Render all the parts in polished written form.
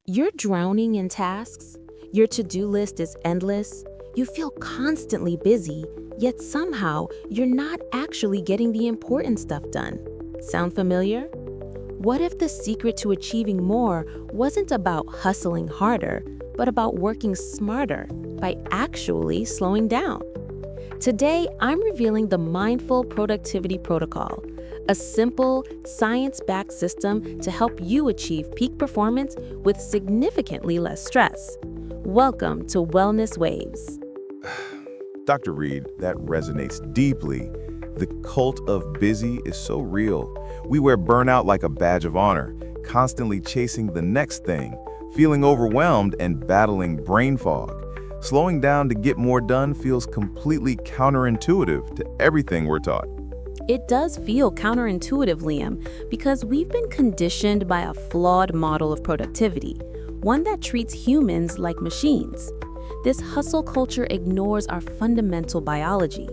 You're drowning in tasks, your to-do list is endless, you feel constantly busy, yet somehow you're not actually getting the important stuff done. Sound familiar? What if the secret to achieving more wasn't about hustling harder, but about working smarter by actually slowing down? Today, I'm revealing the Mindful Productivity Protocol, a simple, science-backed system to help you achieve peak performance with significantly less stress. Welcome to Wellness Waves. Dr. Reed, that resonates deeply. The cult of busy is so real. We wear burnout like a badge of honor, constantly chasing the next thing, feeling overwhelmed and battling brain fog. Slowing down to get more done feels completely counterintuitive to everything we're taught. It does feel counterintuitive, Liam, because we've been conditioned by a flawed model of productivity, one that treats humans like machines. This hustle culture ignores our fundamental biology.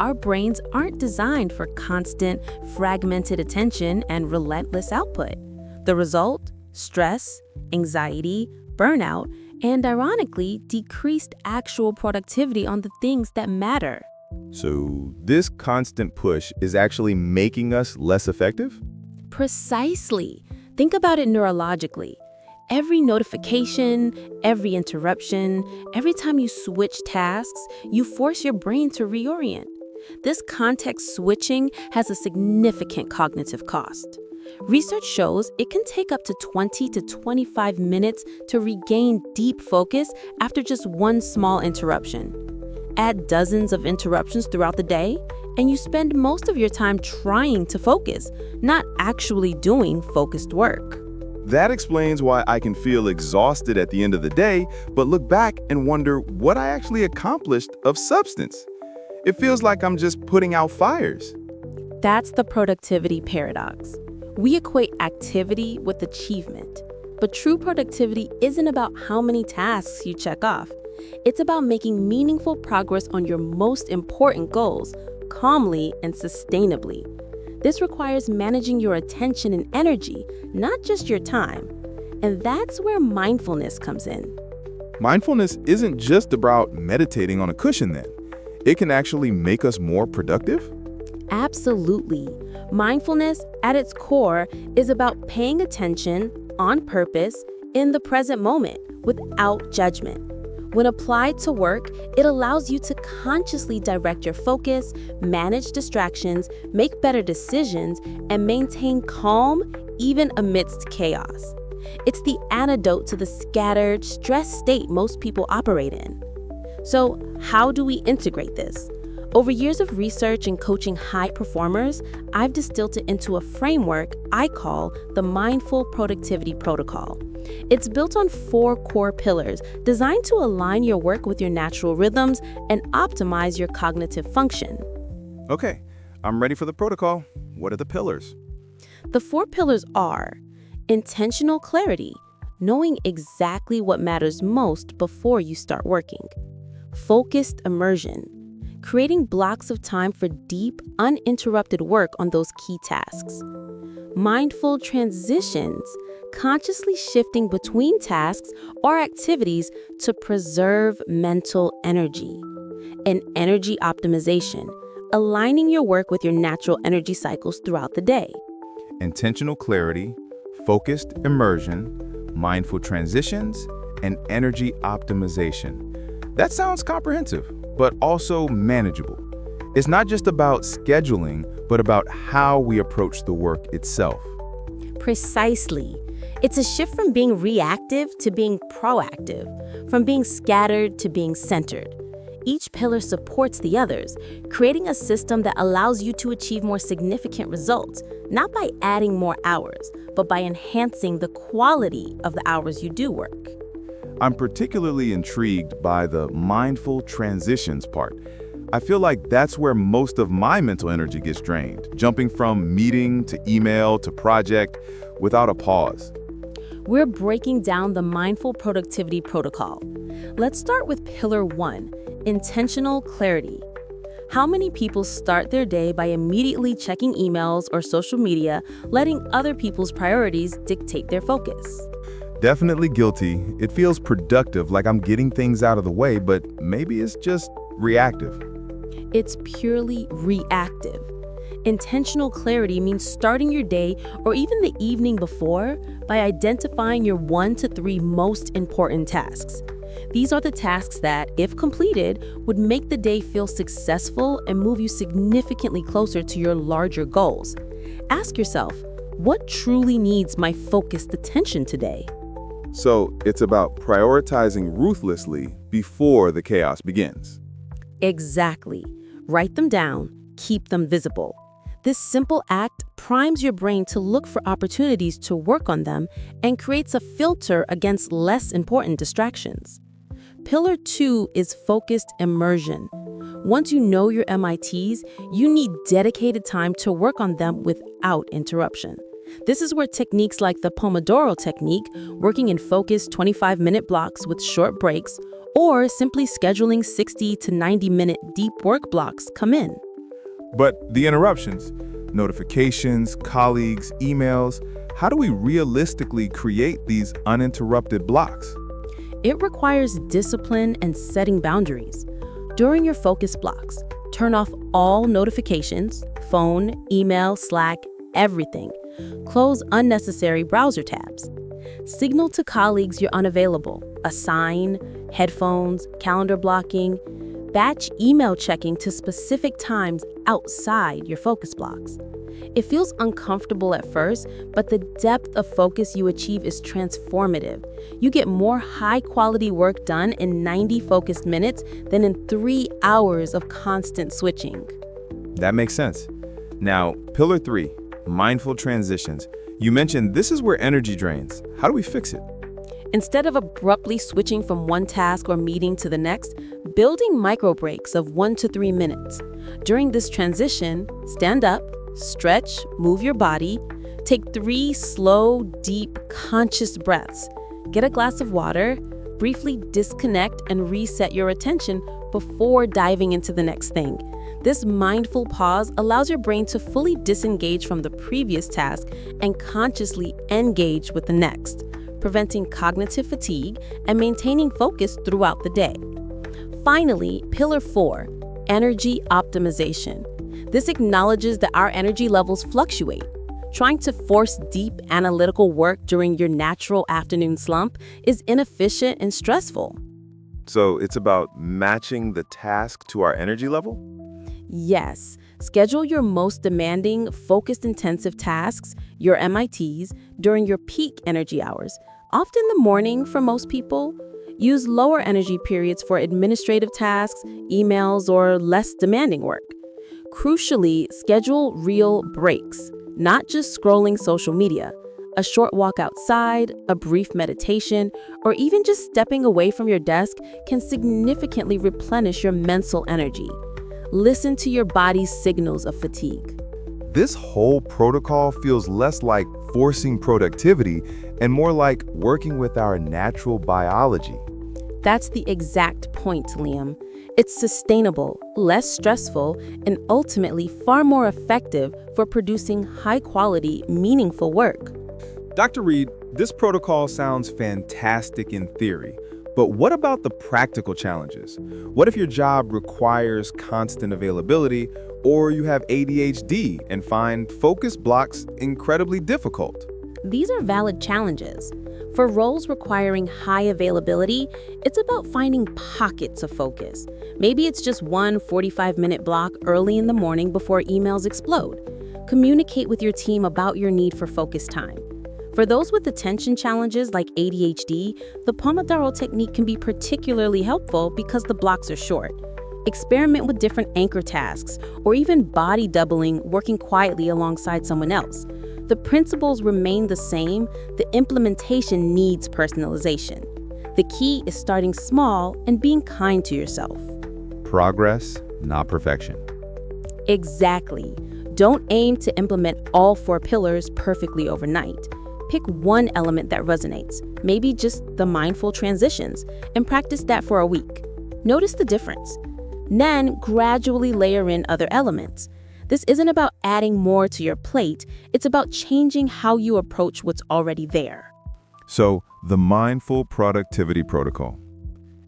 Our brains aren't designed for constant, fragmented attention and relentless output. The result? Stress, anxiety, burnout, and ironically, decreased actual productivity on the things that matter. So this constant push is actually making us less effective? Precisely. Think about it neurologically. Every notification, every interruption, every time you switch tasks, you force your brain to reorient. This context switching has a significant cognitive cost. Research shows it can take up to 20 to 25 minutes to regain deep focus after just one small interruption. Add dozens of interruptions throughout the day, and you spend most of your time trying to focus, not actually doing focused work. That explains why I can feel exhausted at the end of the day, but look back and wonder what I actually accomplished of substance. It feels like I'm just putting out fires. That's the productivity paradox. We equate activity with achievement, but true productivity isn't about how many tasks you check off. It's about making meaningful progress on your most important goals, calmly and sustainably. This requires managing your attention and energy, not just your time. And that's where mindfulness comes in. Mindfulness isn't just about meditating on a cushion then. It can actually make us more productive? Absolutely. Mindfulness, at its core, is about paying attention, on purpose, in the present moment, without judgment. When applied to work, it allows you to consciously direct your focus, manage distractions, make better decisions, and maintain calm even amidst chaos. It's the antidote to the scattered, stressed state most people operate in. So, how do we integrate this? Over years of research and coaching high performers, I've distilled it into a framework I call the Mindful Productivity Protocol. It's built on 4 core pillars designed to align your work with your natural rhythms and optimize your cognitive function. Okay, I'm ready for the protocol. What are the pillars? The 4 pillars are intentional clarity, knowing exactly what matters most before you start working. Focused immersion, creating blocks of time for deep, uninterrupted work on those key tasks. Mindful transitions, consciously shifting between tasks or activities to preserve mental energy. And energy optimization, aligning your work with your natural energy cycles throughout the day. Intentional clarity, focused immersion, mindful transitions, and energy optimization. That sounds comprehensive, but also manageable. It's not just about scheduling, but about how we approach the work itself. Precisely. It's a shift from being reactive to being proactive, from being scattered to being centered. Each pillar supports the others, creating a system that allows you to achieve more significant results, not by adding more hours, but by enhancing the quality of the hours you do work. I'm particularly intrigued by the mindful transitions part. I feel like that's where most of my mental energy gets drained, jumping from meeting to email to project without a pause. We're breaking down the Mindful Productivity Protocol. Let's start with Pillar 1, intentional clarity. How many people start their day by immediately checking emails or social media, letting other people's priorities dictate their focus? Definitely guilty. It feels productive, like I'm getting things out of the way, but maybe it's just reactive. It's purely reactive. Intentional clarity means starting your day or even the evening before by identifying your 1 to 3 most important tasks. These are the tasks that, if completed, would make the day feel successful and move you significantly closer to your larger goals. Ask yourself, what truly needs my focused attention today? So it's about prioritizing ruthlessly before the chaos begins. Exactly. Write them down, keep them visible. This simple act primes your brain to look for opportunities to work on them and creates a filter against less important distractions. Pillar 2 is focused immersion. Once you know your MITs, you need dedicated time to work on them without interruption. This is where techniques like the Pomodoro technique, working in focused 25-minute blocks with short breaks, or simply scheduling 60 to 90-minute deep work blocks come in. But the interruptions, notifications, colleagues, emails, how do we realistically create these uninterrupted blocks? It requires discipline and setting boundaries. During your focus blocks, turn off all notifications, phone, email, Slack, everything. Close unnecessary browser tabs. Signal to colleagues you're unavailable. Assign headphones, calendar blocking. Batch email checking to specific times outside your focus blocks. It feels uncomfortable at first, but the depth of focus you achieve is transformative. You get more high-quality work done in 90 focused minutes than in 3 hours of constant switching. That makes sense. Now, pillar 3, mindful transitions. You mentioned this is where energy drains. How do we fix it? Instead of abruptly switching from one task or meeting to the next, building micro breaks of 1 to 3 minutes. During this transition, stand up, stretch, move your body, take 3 slow, deep, conscious breaths. Get a glass of water, briefly disconnect and reset your attention before diving into the next thing. This mindful pause allows your brain to fully disengage from the previous task and consciously engage with the next, preventing cognitive fatigue and maintaining focus throughout the day. Finally, pillar 4, energy optimization. This acknowledges that our energy levels fluctuate. Trying to force deep analytical work during your natural afternoon slump is inefficient and stressful. So it's about matching the task to our energy level? Yes, schedule your most demanding, focused intensive tasks, your MITs, during your peak energy hours, often the morning for most people. Use lower energy periods for administrative tasks, emails, or less demanding work. Crucially, schedule real breaks, not just scrolling social media. A short walk outside, a brief meditation, or even just stepping away from your desk can significantly replenish your mental energy. Listen to your body's signals of fatigue. This whole protocol feels less like forcing productivity and more like working with our natural biology. That's the exact point, Liam. It's sustainable, less stressful, and ultimately far more effective for producing high-quality, meaningful work. Dr. Reed, this protocol sounds fantastic in theory, but what about the practical challenges? What if your job requires constant availability, or you have ADHD and find focus blocks incredibly difficult? These are valid challenges. For roles requiring high availability, it's about finding pockets of focus. Maybe it's just one 45-minute block early in the morning before emails explode. Communicate with your team about your need for focus time. For those with attention challenges like ADHD, the Pomodoro technique can be particularly helpful because the blocks are short. Experiment with different anchor tasks, or even body doubling, working quietly alongside someone else. The principles remain the same, the implementation needs personalization. The key is starting small and being kind to yourself. Progress, not perfection. Exactly. Don't aim to implement all 4 pillars perfectly overnight. Pick one element that resonates, maybe just the mindful transitions, and practice that for a week. Notice the difference. Then gradually layer in other elements. This isn't about adding more to your plate, it's about changing how you approach what's already there. So, the Mindful Productivity Protocol.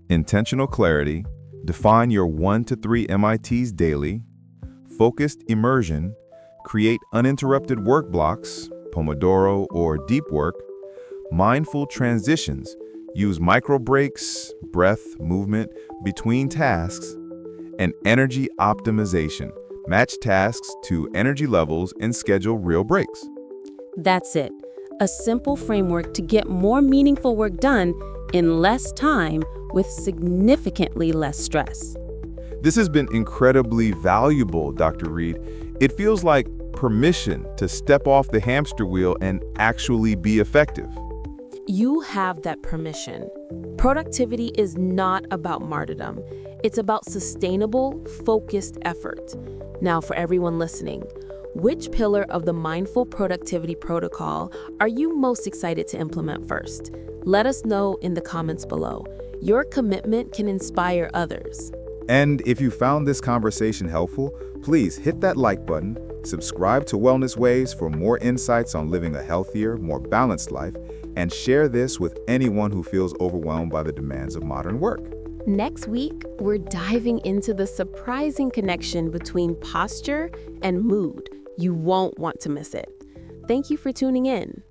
Intentional clarity, define your 1 to 3 MITs daily, focused immersion, create uninterrupted work blocks, Pomodoro or deep work, mindful transitions, use micro breaks, breath, movement between tasks, and energy optimization, match tasks to energy levels and schedule real breaks. That's it. A simple framework to get more meaningful work done in less time with significantly less stress. This has been incredibly valuable, Dr. Reed. It feels like permission to step off the hamster wheel and actually be effective. You have that permission. Productivity is not about martyrdom. It's about sustainable, focused effort. Now, for everyone listening, which pillar of the Mindful Productivity Protocol are you most excited to implement first? Let us know in the comments below. Your commitment can inspire others. And if you found this conversation helpful, please hit that like button, subscribe to Wellness Ways for more insights on living a healthier, more balanced life, and share this with anyone who feels overwhelmed by the demands of modern work. Next week, we're diving into the surprising connection between posture and mood. You won't want to miss it. Thank you for tuning in.